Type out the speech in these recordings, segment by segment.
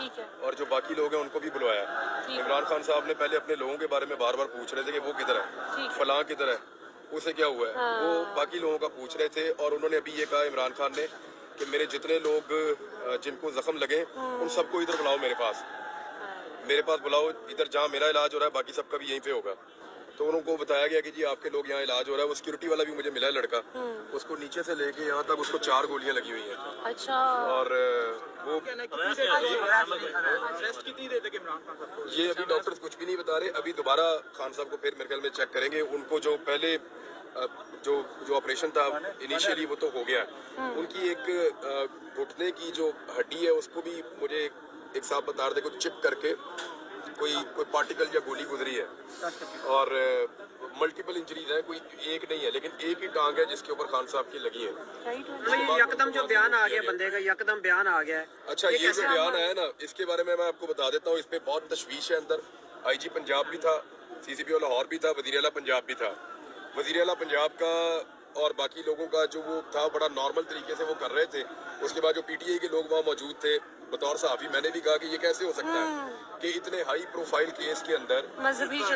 ٹھیک ہے. اور جو باقی لوگ ہیں ان کو بھی بلوایا. عمران خان صاحب نے پہلے اپنے لوگوں کے بارے میں بار بار پوچھ رہے تھے کہ وہ کدھر ہے, فلاں کدھر ہے, اسے کیا ہوا ہے, وہ باقی لوگوں کا پوچھ رہے تھے. اور انہوں نے ابھی یہ کہا عمران خان نے کہ میرے جتنے لوگ جن کو زخم لگے ان سب کو ادھر بلاؤ, میرے پاس بلاؤ, ادھر جہاں میرا علاج ہو رہا ہے باقی سب کا بھی یہیں پہ ہوگا. تو انہوں کو بتایا گیا کہ جی آپ کے لوگ یہاں علاج ہو رہا ہے. وہ سیکورٹی والا بھی مجھے ملا ہے لڑکا, اس کو نیچے سے لے کے یہاں تک اس کو 4 گولیاں لگی ہوئی ہیں. اچھا. اور وہ یہ ابھی ڈاکٹر کچھ بھی نہیں بتا رہے. ابھی دوبارہ خان صاحب کو پھر میرے خیال میں چیک کریں گے. ان کو جو پہلے جو آپریشن تھا انیشیلی وہ تو ہو گیا, ان کی ایک گھٹنے کی جو ہڈی ہے اس کو بھی مجھے ایک صاحب بتا رہے تھے کچھ چپ کر کے کوئی پارٹیکل یا گولی گزری ہے. اور ملٹیپل انجریز ہیں, کوئی ایک نہیں ہے, لیکن ایک ہی ٹانگ ہے جس کے اوپر خان صاحب کی لگی ہے. یکدم جو بیان آ گیا بندے کا, یکدم بیان آ گیا ہے. اچھا یہ جو بیان ہے نا, اس کے بارے میں آپ کو بتا دیتا ہوں. اس پہ بہت تشویش ہے اندر. آئی جی پنجاب بھی تھا, سی سی پی او لاہور بھی تھا, وزیر اعلیٰ پنجاب بھی تھا. وزیر اعلیٰ پنجاب کا اور باقی لوگوں کا جو وہ تھا بڑا نارمل طریقے سے وہ کر رہے تھے. اس کے بعد جو پی ٹی آئی کے لوگ وہاں موجود تھے بطور صحافی, میں نے بھی کہا کہ یہ کیسے ہو سکتا ہے کہ اتنے ہائی پروفائل کیس کے اندر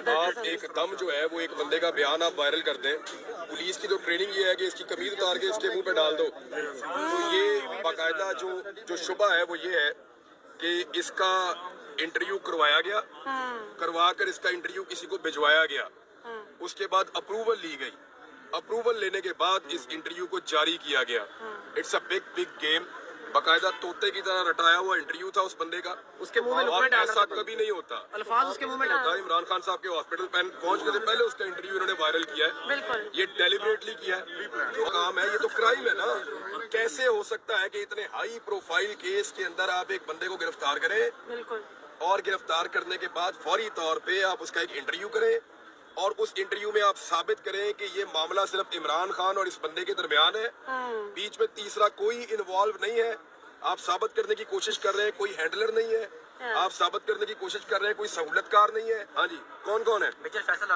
آپ ایک دم جو ہے وہ ایک بندے کا بیان آپ وائرل کر دیں. پولیس کی تو ٹریننگ یہ ہے کہ اس کی قمیض اتار کے اس کے منہ پہ ڈال دو. تو یہ باقاعدہ جو شبہ ہے وہ یہ ہے کہ اس کا انٹرویو کروایا گیا, کروا کر اس کا انٹرویو کسی کو بھجوایا گیا, اس کے بعد اپروول لی گئی. اپروول لینے کے بعد اس انٹرویو کو جاری کیا گیا. It's a big game. باقاعدہ طوطے کی طرح رٹایا ہوا انٹرویو تھا اس بندے کا. اس کے منہ میں اور ایسا کبھی نہیں ہوتا. الفاظ اس کے منہ میں ڈالتا. عمران خان صاحب کے ہاسپٹل پہنچنے سے پہلے اس کا انٹرویو انہوں نے وائرل کیا ہے. یہ ڈیلیبریٹلی کیا ہے. جو کام ہے یہ تو کرائم ہے نا. کیسے ہو سکتا ہے کہ اتنے ہائی پروفائل کیس کے اندر آپ ایک بندے کو گرفتار کریں, اور گرفتار کرنے کے بعد فوری طور پہ آپ اس کا ایک انٹرویو کریں, اور اس انٹرویو میں آپ ثابت کریں کہ یہ معاملہ صرف عمران خان اور اس بندے کے درمیان ہے, بیچ میں تیسرا کوئی انوالو نہیں ہے. آپ ثابت کرنے کی کوشش کر رہے ہیں کوئی ہینڈلر نہیں ہے, آپ ثابت کرنے کی کوشش کر رہے ہیں کوئی سہولت کار نہیں ہے. ہاں جی, کون ہے؟ میجر فیصل,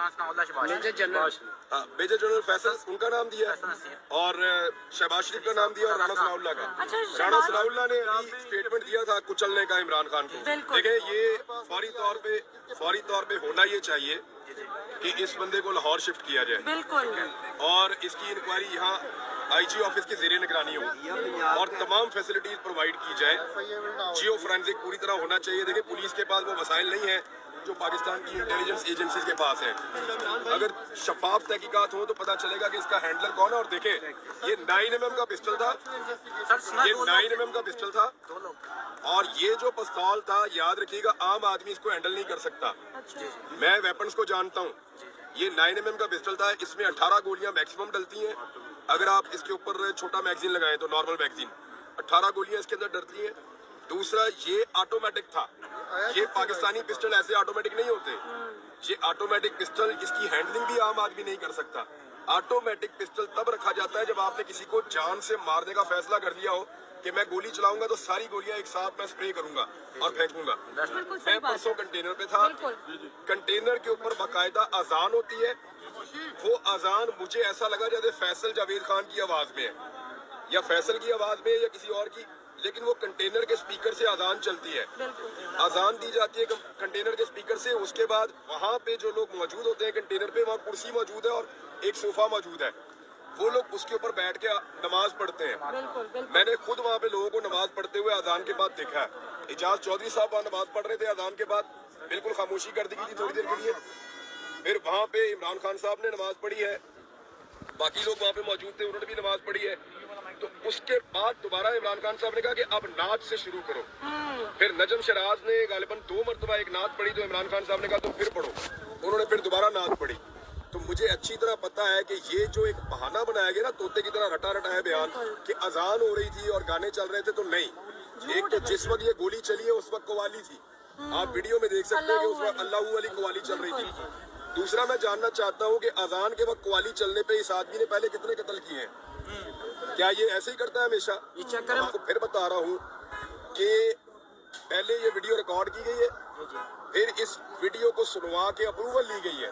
میجر جنرل, ہاں میجر جنرل فیصل, ان کا نام دیا ہے, اور شہباز شریف کا نام دیا, اور رانا ثناء اللہ کا. رانا ثناء اللہ نے ابھی اسٹیٹمنٹ دیا تھا کچلنے کا عمران خان کو. دیکھیں یہ فوری طور پہ ہونا یہ چاہیے کہ اس بندے کو لاہور شفٹ کیا جائے, اور اس کی انکوائری یہاں آئی جی آفس کی زیر نگرانی ہو, اور تمام فیسلٹیز پرووائڈ کی جائے. جیو فرینزک پوری طرح ہونا چاہیے. دیکھیں پولیس کے پاس وہ وسائل نہیں ہیں جو پاکستان کی انٹیلیجنس ایجنسیز کے پاس ہیں. اگر شفاف تحقیقات ہوں تو پتہ چلے گا کہ اس کا ہینڈلر کون ہے. اور دیکھیں یہ 9mm کا پسٹل تھا, یہ 9mm کا پسٹل تھا, اور یہ جو پستول تھا یاد رکھیے گا عام آدمی اس کو ہینڈل نہیں کر سکتا. میں ویپنز کو جانتا ہوں. یہ 9mm کا پسٹل تھا, اس میں 18 گولیاں میکسیمم ڈلتی ہیں. اگر آپ اس کے اوپر چھوٹا میگزین لگائیں تو نارمل میگزین 18 گولیاں اس کے اندر ڈلتی ہیں. دوسرا یہ آٹومیٹک تھا. یہ پاکستانی پسٹل ایسے آٹومیٹک نہیں ہوتے. یہ آٹومیٹک پسٹل اس کی ہینڈلنگ بھی عام آدمی نہیں کر سکتا. آٹومیٹک پسٹل تب رکھا جاتا ہے جب آپ نے کسی کو جان سے مارنے کا فیصلہ کر لیا ہو کہ میں گولی چلاؤں گا تو ساری گولیاں ایک ساتھ میں سپرے کروں گا اور پھینکوں گا. میں پرسوں کنٹینر پہ تھا, کنٹینر کے اوپر باقاعدہ اذان ہوتی ہے. وہ اذان مجھے ایسا لگا جیسے فیصل جاوید خان کی آواز میں ہے, یا فیصل کی آواز میں ہے, یا کسی اور کی, لیکن وہ کنٹینر کے سپیکر سے اذان چلتی ہے. اذان دی جاتی ہے کنٹینر کے سپیکر سے. اس کے بعد وہاں پہ جو لوگ موجود ہوتے ہیں کنٹینر پہ, وہاں کرسی موجود ہے اور ایک صوفہ موجود ہے. وہ لوگ اس کے اوپر بیٹھ کے نماز پڑھتے ہیں. میں نے خود وہاں پہ لوگوں کو نماز پڑھتے ہوئے اذان کے بعد دیکھا ہے. اعجاز چودھری صاحب وہاں نماز پڑھ رہے تھے, اذان کے بعد بالکل خاموشی کر دی گئی تھی تھوڑی دیر کے لیے. پھر وہاں پہ عمران خان صاحب نے نماز پڑھی ہے, باقی لوگ وہاں پہ موجود تھے انہوں نے بھی نماز پڑھی ہے. تو اس کے بعد دوبارہ عمران خان صاحب نے کہا کہ اب نعت سے شروع کرو. پھر نجم شراز نے غالباً 2 مرتبہ ایک نعت پڑھی تو عمران خان صاحب نے کہا تو پھر پڑھو. انہوں نے پھر دوبارہ نعت پڑھی. تو مجھے اچھی طرح پتا ہے کہ یہ جو ایک بہانہ بنایا گیا نا طوطے کی طرح رٹا رٹا ہے بیان کہ اذان ہو رہی تھی اور گانے چل رہے تھے, تو نہیں. ایک تو جس وقت یہ گولی چلی ہے اس وقت قوالی تھی, آپ ویڈیو میں دیکھ سکتے ہیں کہ اس وقت اللہ علی قوالی چل رہی تھی. دوسرا میں جاننا چاہتا ہوں کہ اذان کے وقت قوالی چلنے پہ اس آدمی نے پہلے کتنے قتل کیے ہیں؟ کیا یہ ایسے ہی کرتا ہے ہمیشہ؟ میں آپ کو پھر بتا رہا ہوں کہ پہلے یہ ویڈیو ریکارڈ کی گئی ہے, پھر اس ویڈیو کو سنوا کے اپروول لی گئی ہے.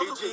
DG